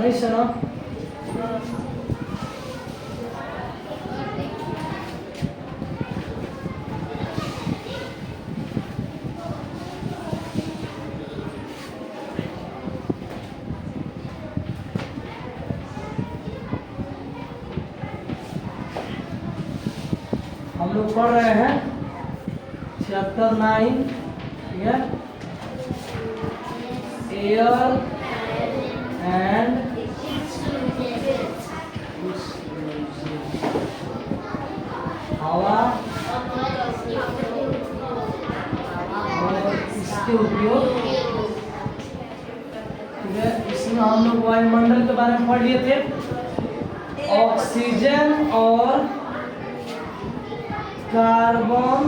नहीं सुना। हम लोग पढ़ रहे हैं चैप्टर 9, ठीक है, एयर एंड हवा और इसके उपयोग, ठीक है। इसमें हम लोग वायुमंडल के बारे में पढ़ लिए थे। ऑक्सीजन और कार्बन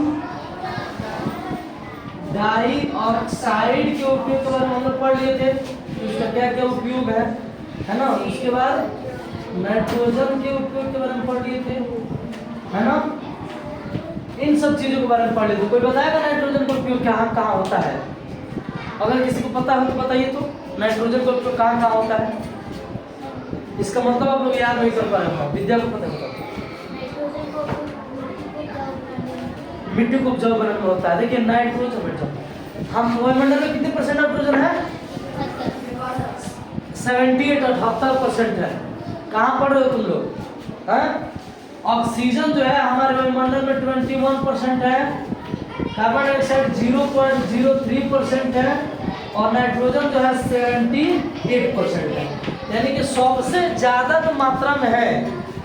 डाइऑक्साइड के उपयोग के बारे में हम लोग पढ़ लिए थे, उसका क्या क्या उपयोग है ना। उसके बाद नाइट्रोजन के उपयोग के बारे में पढ़ लिए थे, है ना। इन सब चीजों के बारे में पढ़ लिए थे। कोई बताएगा नाइट्रोजन का उपयोग कहाँ होता है? अगर किसी को पता हो तो बताइए तो, नाइट्रोजन का उपयोग कहाँ होता है? इसका मतलब आप लोग याद नहीं कर पा रहे हो, विद्या को पता होता है। मिट्टी को उपजाऊ बनाने में होता है। देखिए नाइट्रोजन, हम वायुमंडल में कितने परसेंट नाइट्रोजन है? 78% है। कहाँ पढ़ रहे हो तुम लोग? ऑक्सीजन जो है हमारे वायुमंडल में 21% है, कार्बन डाइऑक्साइड 0.03% है और नाइट्रोजन जो है 78% है। यानी कि सबसे ज्यादा जो मात्रा में है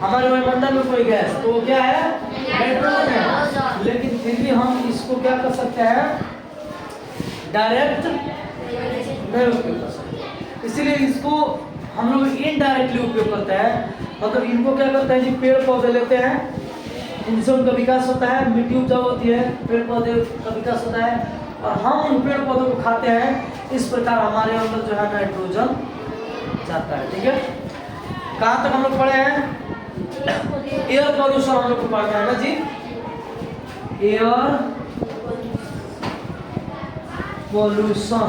हमारे वायुमंडल में कोई गैस, तो वो क्या है? नाइट्रोजन है। लेकिन फिर भी हम इसको क्या कर सकते हैं? डायरेक्ट नहीं उपयोग कर सकते, इसीलिए इसको हम लोग इनडायरेक्टली उपयोग करते हैं। मतलब इनको क्या करते हैं जी, पेड़ पौधे लेते हैं, उनसे उनका विकास होता है, मिट्टी उपजाऊ होती है, पेड़ पौधे का विकास होता है और हम उन पेड़ पौधों को खाते हैं। इस प्रकार हमारे अंदर जो है नाइट्रोजन जाता है, ठीक है। कहाँ तक हम लोग पढ़े हैं? एयर पॉल्यूशन हम लोग को पढ़ना है ना जी। एयर पॉल्यूशन,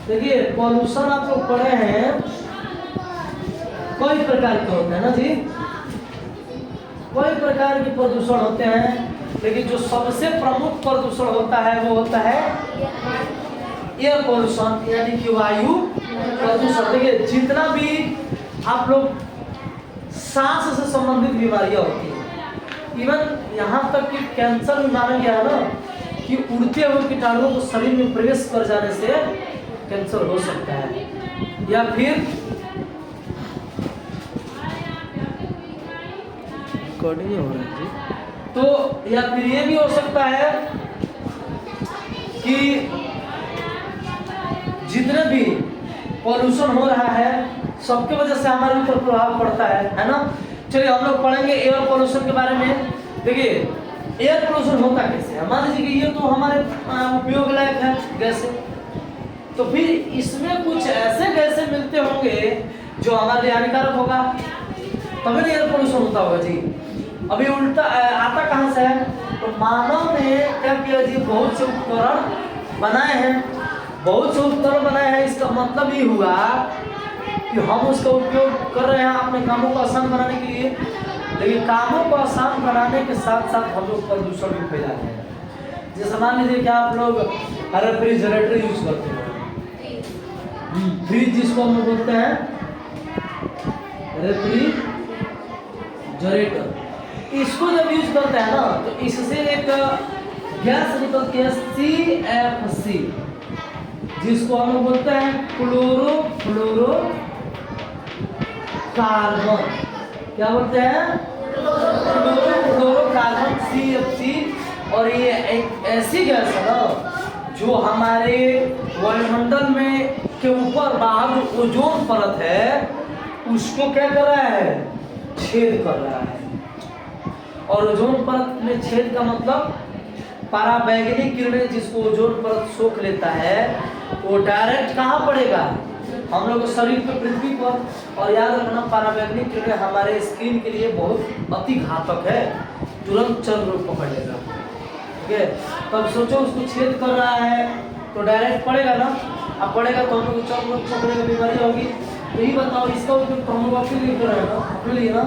देखिए पॉल्यूशन आप लोग पढ़े हैं कई प्रकार के होते हैं ना जी, कई प्रकार के प्रदूषण होते हैं, लेकिन जो सबसे प्रमुख प्रदूषण होता है वो होता है एयर पॉल्यूशन, यानी कि वायु प्रदूषण। देखिए जितना भी आप लोग सांस से संबंधित बीमारियां होती हैं, इवन यहाँ तक कि कैंसर भी माना गया है ना कि उड़ते हुए कीटाणुओं को शरीर में प्रवेश कर जाने से कैंसर हो सकता है, या फिर रिकॉर्डिंग हो रही है तो, या फिर ये भी हो सकता है कि जितने भी पॉल्यूशन हो रहा है सबके वजह से हमारे ऊपर प्रभाव पड़ता है ना। चलिए हम लोग पढ़ेंगे एयर पॉल्यूशन के बारे में। देखिए एयर पॉल्यूशन होता कैसे है? मान लीजिए कि ये तो हमारे उपयोग लायक है गैसें, तो फिर इसमें कुछ ऐसे गैसें मिलते होंगे जो हमारे लिए हानिकारक होगा, तभी ना एयर पॉल्यूशन होता होगा जी। अभी उल्टा आता कहाँ से है? तो मानव ने क्या किया जी, बहुत से उपकरण बनाए हैं, बहुत से उपकरण बनाए हैं। इसका मतलब ये हुआ कि हम उसका उपयोग कर रहे हैं अपने कामों को आसान बनाने के लिए, लेकिन कामों को आसान बनाने के साथ साथ हम लोग प्रदूषण भी फैला रहे हैं। जैसे मान लीजिए कि आप लोग रेफ्रिजरेटर यूज करते हैं, फ्रिज जिसको हम लोग बोलते हैं रेफ्रिजरेटर, इसको जब यूज करते हैं ना तो इससे एक गैस निकलती है CFC, जिसको हम लोग बोलते हैं क्लोरो कार्बन। क्या बोलते हैं? Chloro carbon CFC। और ये एक ऐसी गैस है ना जो हमारे वायुमंडल में के ऊपर बाहर जो ओजोन परत है उसको क्या कर रहा है? छेद कर रहा है। और ओजोन परत में छेद का मतलब पराबैंगनी किरणें जिसको ओजोन परत सोख लेता है वो डायरेक्ट कहाँ पड़ेगा? हम लोग शरीर पे, पृथ्वी पर। और याद रखना पराबैंगनी किरणें हमारे स्किन के लिए बहुत अति घातक है, तुरंत चर्म रोग पकड़ लेगा, ठीक है। तब सोचो उसको छेद कर रहा है तो डायरेक्ट पड़ेगा ना, अब पड़ेगा तो हम लोग चर्म रोग पकड़ेगा, बीमारी होगी। तो ये बताओ, इसका उपयोग तो हम लोग अपने लिए कर रहे हैं ना, अपने लिए ना।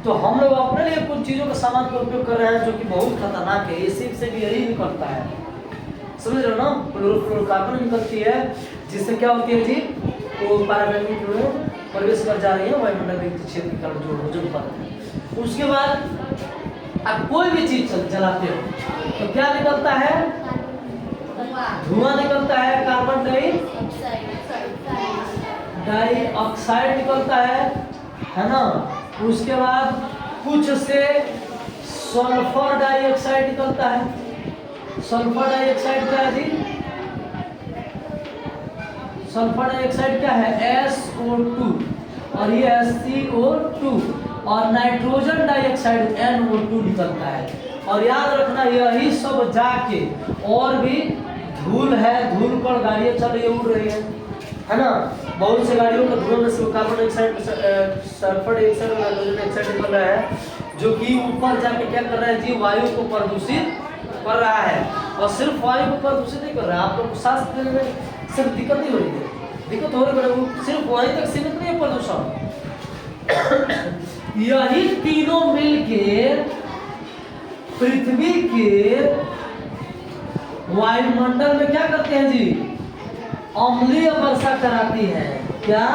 तो हम लोग अपने लिए कुछ चीज़ों का सामान का उपयोग कर रहे हैं जो कि बहुत खतरनाक है। एसी से भी यही निकलता है, समझ रहे हो ना। फ्लोरोकार्बन निकलती है, जिससे क्या होती है जी, वो पारागैंगिक में प्रवेश कर जा रही है वायुमंडल में क्षेत्र के कारण जो ओजोन परत है। उसके बाद आप कोई भी चीज जलाते हो तो क्या निकलता है, धुआं निकलता है, कार्बन डाइऑक्साइड निकलता है ना। उसके बाद कुछ से सल्फर डाइऑक्साइड निकलता है। सल्फर डाइऑक्साइड क्या है जी, सल्फर डाइऑक्साइड क्या है, SO2, और ये CO2, और नाइट्रोजन डाइऑक्साइड NO2 निकलता है। और याद रखना, यही सब जाके और भी धूल है, धूल पर गाड़ियाँ चल रही है, उड़ रही है ना। बहुत से गाड़ियों का धुआं में से कार्बन डाइऑक्साइड, सल्फर डाइऑक्साइड और नाइट्रोजन डाइऑक्साइड निकल रहा है, जो कि ऊपर जाके क्या कर रहा है जी, वायु को प्रदूषित कर रहा है। और सिर्फ वायु को प्रदूषित नहीं कर रहा है, आप लोग सांस लेने में सिर्फ दिक्कत नहीं हो रही है, दिक्कत हो रही है, वो सिर्फ वहीं तक सीमित नहीं है प्रदूषण। यही तीनों मिलके पृथ्वी के वायुमंडल में क्या करते हैं जी, अम्लीय वर्षा कराती है। क्या,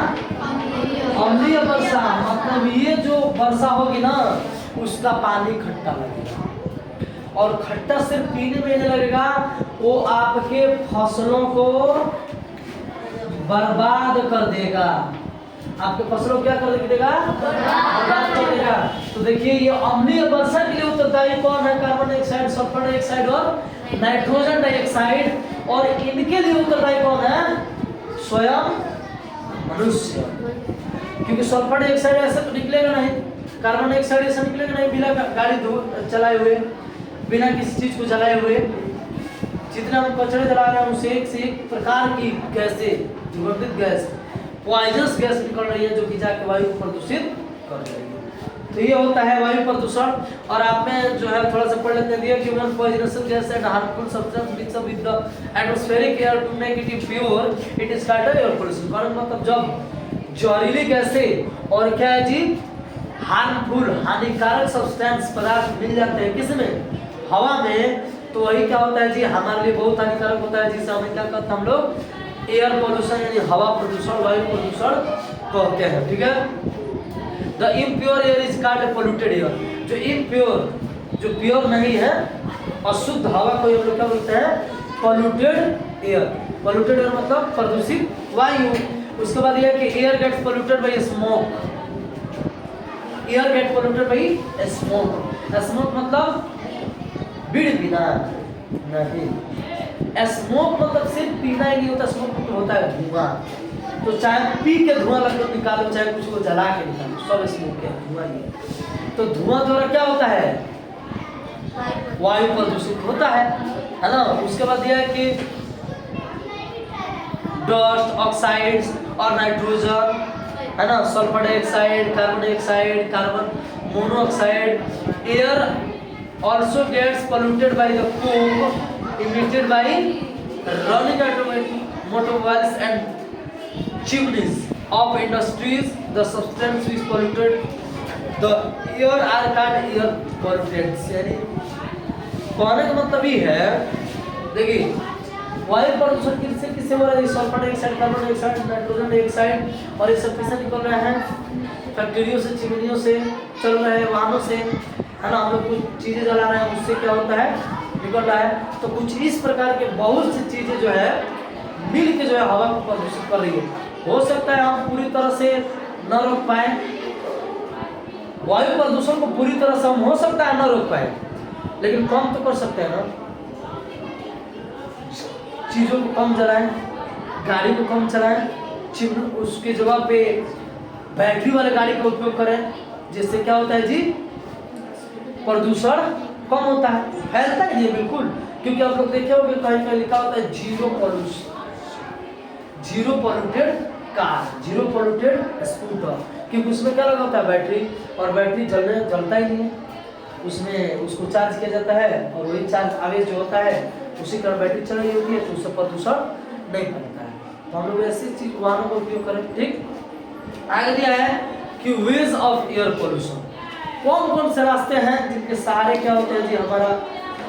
अम्लीय वर्षा, मतलब ये जो वर्षा होगी ना, उसका पानी खट्टा लगेगा, और खट्टा सिर्फ पीने में नहीं लगेगा, वो आपके फसलों को बर्बाद कर देगा। आपके फसलों क्या कर देगा, बर्बाद कर देगा। तो देखिए, ये अम्लीय वर्षा के लिए उत्तरदायी कौन है, कार्बन डाइऑक्साइड, सल्फर डाइऑक्साइड और नाइट्रोजन डाइऑक्साइड। और इनके लिए उत्तरदायी कौन है, स्वयं मनुष्य, क्योंकि सल्फर डाइऑक्साइड ऐसा तो निकलेगा नहीं, कार्बन डाइऑक्साइड ऐसा निकलेगा नहीं बिना गाड़ी चलाए हुए, बिना किसी चीज को जलाए हुए। जितना हम कचरे जला रहे हैं, उससे एक प्रकार की गैसें, दुर्गंधित गैस, पॉइजनस गैस निकल रही है, जो कि जाके वायु को प्रदूषित कर रही है। तो ये होता है वायु प्रदूषण। और आप में जो है थोड़ा सा पढ़ लेते हैं, human poisonous gas and harmful substance mix up with the atmospheric air to make it pure, it is called air pollution. मतलब जब जहरीली गैसें और क्या है जी, हार्मफुल, हानिकारक सब्सटेंस पदार्थ मिल जाते हैं किसमें, हवा में, तो वही क्या होता है जी, हमारे लिए बहुत हानिकारक होता है, जिससे हमें क्या करते हैं हम लोग, एयर पोल्यूशन यानी हवा प्रदूषण, वायु प्रदूषण कहते हैं। ठीक है। The impure air is called polluted air. जो इम्प्योर, जो प्योर नहीं है, अशुद्ध हवा को हम लोग क्या बोलते हैं, पोल्यूटेड एयर। पोल्यूटेड एयर मतलब प्रदूषित वायु। उसके बाद यह कि air gets polluted by smoke, air get polluted by smoke. Smoke मतलब बीड़ी पीना नहीं, स्मोक मतलब सिर्फ पीना ही नहीं होता, स्मोक मतलब होता है धुआं। तो चाहे पी के धुआं लगकर निकालो, चाहे कुछ को जला के निकालो, सब स्मोक है, धुआं ही है। तो धुआं द्वारा क्या होता है, वायु प्रदूषित होता है ना। उसके बाद यह है कि डस्ट, ऑक्साइड्स और नाइट्रोजन, है ना, sulphur dioxide, carbon dioxide, carbon monoxide, air also gets polluted by the coke emitted by running automobiles and chimneys of industries. The substance which polluted the air are called air pollutants। यानी कहने का मतलब ये है, देखिए वायु प्रदूषण किससे हो रहा है, sulphur dioxide, carbon dioxide, nitrogen dioxide, और ये सब किससे निकल रहे हैं, फैक्ट्रियों से, चिमनियों से, चल रहे हैं वाहनों से, है ना। हम लोग कुछ चीजें जला रहे हैं, उससे क्या होता है, निकल रहा है। तो कुछ इस प्रकार के बहुत सी चीजें जो है मिल के जो है हवा को प्रदूषित कर रही है। हो सकता है हम पूरी तरह से न रोक पाए वायु प्रदूषण को, पूरी तरह से हम हो सकता है न रोक पाए, लेकिन कम तो कर सकते हैं ना। चीजों को कम जलाएं, गाड़ी को कम चलाएं, उसके जगह पे बैटरी वाले गाड़ी का उपयोग करें, जिससे क्या होता है जी, प्रदूषण कम होता है, फैलता ही नहीं बिल्कुल। क्योंकि आप लोग देखे होंगे कहीं पे लिखा होता है zero pollution, zero polluted car, zero polluted scooter, क्योंकि उसमें क्या लगा होता है, बैटरी, और बैटरी जलता ही नहीं है, उसमें उसको चार्ज किया जाता है, और वही चार्ज आवेश जो होता है उसी कारण बैटरी चल रही होती है, तो उससे प्रदूषण नहीं फैलता है। तो हम लोग ऐसी चीज वाहनों का उपयोग करें, ठीक। आगे दिया है कि वेज ऑफ एयर पोल्यूशन, कौन कौन से रास्ते हैं जिनके सहारे क्या होते हैं जी हमारा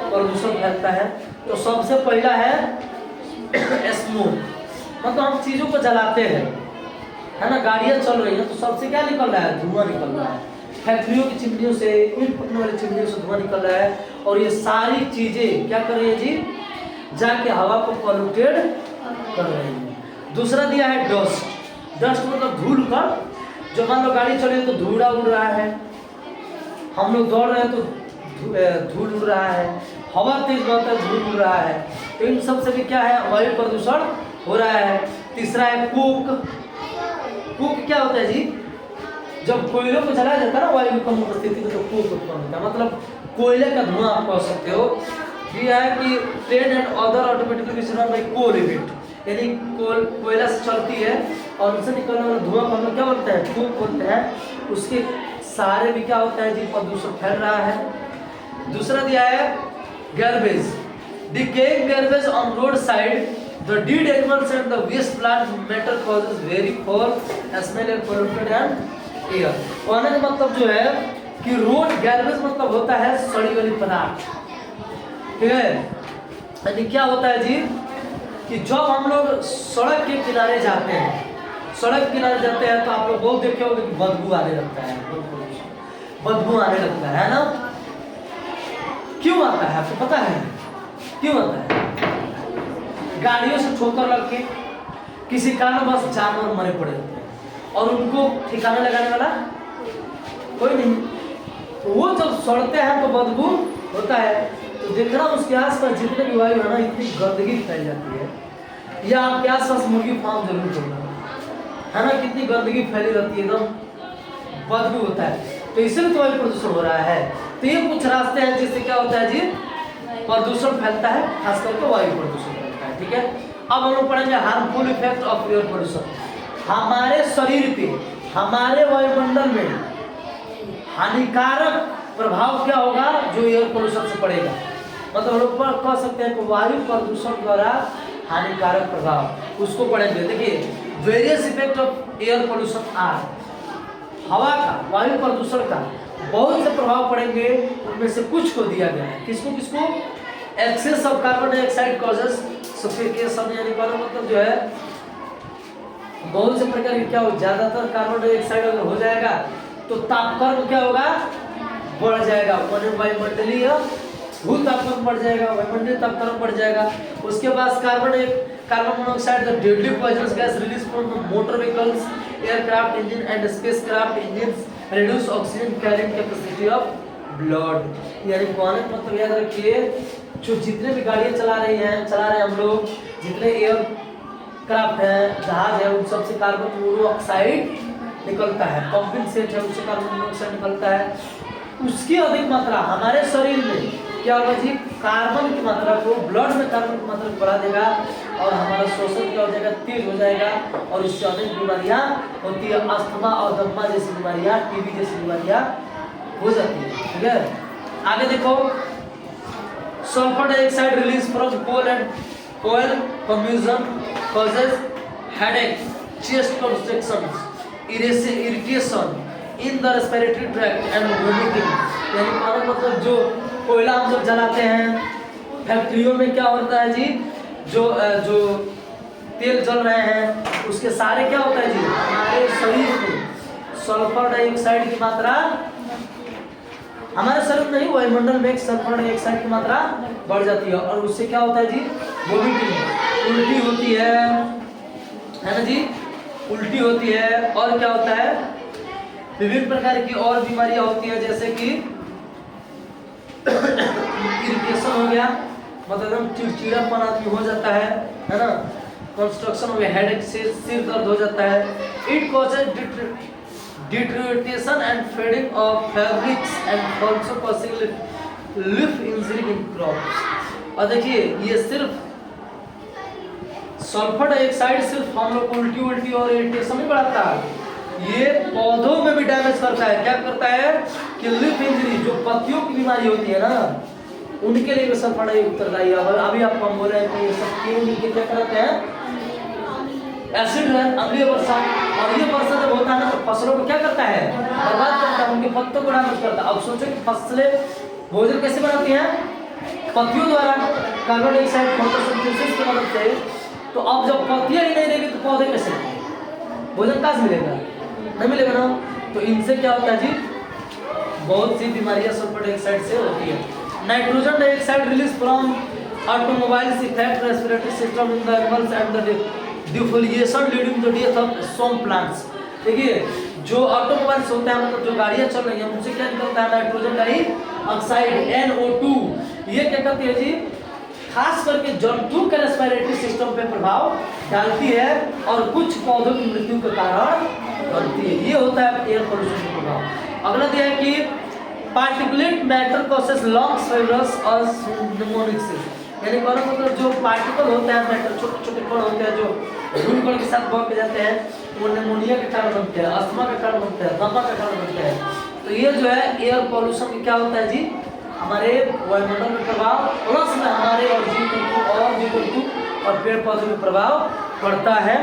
प्रदूषण फैलता है। तो सबसे पहला है स्मोक, मतलब हम चीजों को जलाते हैं, है ना, गाड़ियां चल रही है तो सबसे क्या निकल रहा है, धुआं निकल रहा है। फैक्ट्रियों की चिमनियों से, ईंट पकने वाली चिमनियों से धुआं निकल रहा है, और ये सारी चीजें क्या कर रही है जी, जाके हवा को पॉल्यूटेड कर रही है। दूसरा दिया है डस्ट, डस्ट मतलब धूल का, जो मान लो गाड़ी चल रही है तो धूड़ा उड़ रहा है, हम लोग दौड़ रहे हैं तो धूल उड़ रहा है, हवा तेज बहता है धूल उड़ रहा है, तो इन सब से भी क्या है, वायु प्रदूषण हो रहा है। तीसरा है कुक, कुक क्या होता है जी, जब कोयले को जलाया जाता है ना वायु कम उपस्थिति में तो कुक उत्पन्न होता है, मतलब कोयले का धुआं आप कह सकते हो। यह है कि train and other automatically run by coal event, यानी कोयला से चलती है और उनसे निकलने वाला धुआं को हम लोग क्या बोलते हैं, कुक बोलते हैं। उसके सारे भी क्या होता है जी, प्रदूषण फैल रहा है। दूसरा दिया है garbage, decaying garbage on road side, the dead animals and the waste plant matter causes very foul smell and polluted and air। कहने का मतलब जो है कि रोड गार्बेज मतलब होता है सड़ी गली पदार्थ, ठीक है। यानी क्या होता है जी कि जब हम लोग सड़क के किनारे जाते हैं, सड़क किनारे जाते हैं तो आप लोग बहुत देखे होंगे कि बदबू आने लगता है, बदबू आने लगता है ना। क्यों आता है आपको पता है, क्यों आता है? गाड़ियों से ठोकर लग के किसी कारणवश जानवर मरे पड़े होते हैं और उनको ठिकाने लगाने वाला कोई नहीं, तो वो जब सड़ते हैं तो बदबू होता है। तो देखना उसके आसपास जितने भी वायु है ना, इतनी गंदगी फैल जाती है, या आपके आसपास मुर्गी फार्म जरूर खोलना है ना, कितनी गंदगी फैली रहती है, एकदम बदबू होता है, तो इसलिए तो वायु प्रदूषण हो रहा है। तो ये कुछ रास्ते हैं जिससे क्या होता है जी, प्रदूषण फैलता है, खास करके वायु प्रदूषण फैलता है, ठीक है। अब हम लोग पढ़ेंगे harmful effect of air pollution. हमारे शरीर पे, हमारे वायुमंडल में हानिकारक प्रभाव क्या होगा जो एयर पोल्यूशन से पड़ेगा, मतलब हम लोग कह सकते हैं कि वायु प्रदूषण द्वारा हानिकारक प्रभाव, उसको पढ़ेंगे। देखिए various effect of air pollution are, हवा का, वायु प्रदूषण का बहुत से प्रभाव पड़ेंगे, उनमें से कुछ को दिया गया है। किसको किसको? Excess of carbon dioxide causes suffocation, यानी मतलब जो है बहुत से प्रकार के क्या हो, ज्यादातर कार्बन डाइऑक्साइड अगर हो जाएगा तो तापक्रम क्या होगा, बढ़ जाएगा, वायुमंडलीय भू तापक्रम बढ़ जाएगा, वायुमंडलीय तापक्रम बढ़ जाएगा। उसके बाद carbon monoxide the deadly poisonous gas release from motor vehicles, aircraft engine and spacecraft engines reduce oxygen carrying capacity of blood. यानी कहने का मतलब याद रखिए, जो जितने भी गाड़ियाँ चला रहे हैं हम लोग, जितने एयरक्राफ्ट हैं, जहाज है, उन सबसे कार्बन मोनोऑक्साइड निकलता है, पंपिंग सेट है उससे कार्बन मोनोऑक्साइड निकलता है। उसकी अधिक मात्रा हमारे शरीर में क्या होगा जी, कार्बन की मात्रा को, ब्लड में कार्बन की मात्रा को बढ़ा देगा और हमारा शोषण क्या हो जाएगा, तेज हो जाएगा, और इससे अनेक बीमारियां होती है, अस्थमा और दमा जैसी बीमारियां, टीबी जैसी बीमारियां हो जाती है, ठीक है। आगे देखो, sulphur dioxide release from coal and oil combustion causes headache, chest construction, irritation in the respiratory tract and vomiting. यानी मतलब जो कोयला हम जब जलाते हैं फैक्ट्रियों में क्या होता है जी, जो तेल जल रहे हैं उसके सारे क्या होता है जी, हमारे शरीर में सल्फर डाइऑक्साइड की मात्रा, हमारे शरीर में नहीं, वायुमंडल में सल्फर डाइऑक्साइड की मात्रा बढ़ जाती है, और उससे क्या होता है जी, वोमिटिंग, उल्टी होती है ना जी, उल्टी होती है, और क्या होता है, विभिन्न प्रकार की और बीमारियां होती हैं, जैसे कि इरिटेशन हो गया, मतलब एकदम चिड़चिड़ापन आदमी हो जाता है ना, कंस्ट्रक्शन हो गया, हेडेक से सिर दर्द हो जाता है। It causes deterioration and fading of fabrics and also causing leaf injury in crops. और देखिए ये सिर्फ सल्फर डाइऑक्साइड सिर्फ हम लोग को उल्टी और इरिटेशन नहीं बढ़ाता, ये पौधों में भी डैमेज करता है। क्या करता है कि लीफ इंजरी, जो पत्तियों की बीमारी होती है ना, उनके लिए भी सल्फर डाइऑक्साइड उत्तरदायी है। अभी आपको हम बोल रहे हैं कि ये सब क्यों क्या करते हैं, एसिड है, अम्लीय वर्षा, और ये वर्षा जब होता है ना तो फसलों को क्या करता है, बर्बाद करता है, उनके पत्तों को डैमेज करता है। अब सोचो कि फसलें भोजन कैसे बनाती हैं, पत्तियों द्वारा, कार्बन डाइऑक्साइड फोटोसिंथेसिस की मदद से। तो अब जब पत्तियां ही नहीं रहेगी तो पौधे कैसे रहेंगे, भोजन कहाँ से मिलेगा, नहीं मिलेगा ना। तो इनसे क्या होता है जी, बहुत सी बीमारियां सल्फर डाइऑक्साइड से होती है। Nitrogen dioxide release from automobiles effect respiratory system in the animals and the defoliation leading to death of some plants. देखिए जो ऑटोमोबाइल्स होते हैं, मतलब जो गाड़ियां चल रही हैं, उनसे क्या निकलता है, नाइट्रोजन डाइऑक्साइड NO2। ये क्या करती है जी, खास करके जंतु के रेस्पिरेटरी सिस्टम पे प्रभाव डालती है और कुछ पौधों की मृत्यु का कारण बनती है। ये होता है एयर पोल्यूशन का प्रभाव। अगला दिया है कि particulate matter causes lungs fibrous और निमोनिक्सिस, यानी कहने का मतलब जो पार्टिकल होते हैं, मैटर छोटे छोटे कण होते हैं जो धूल कण के साथ बह जाते हैं, वो निमोनिया के कारण बनते हैं, अस्थमा के कारण बनते हैं, दमा के कारण बनते हैं। तो ये जो है एयर पॉल्यूशन क्या होता है जी, हमारे वायुमंडल में प्रभाव, प्लस में हमारे और जीव जंतु और पेड़ पौधों में प्रभाव पड़ता है।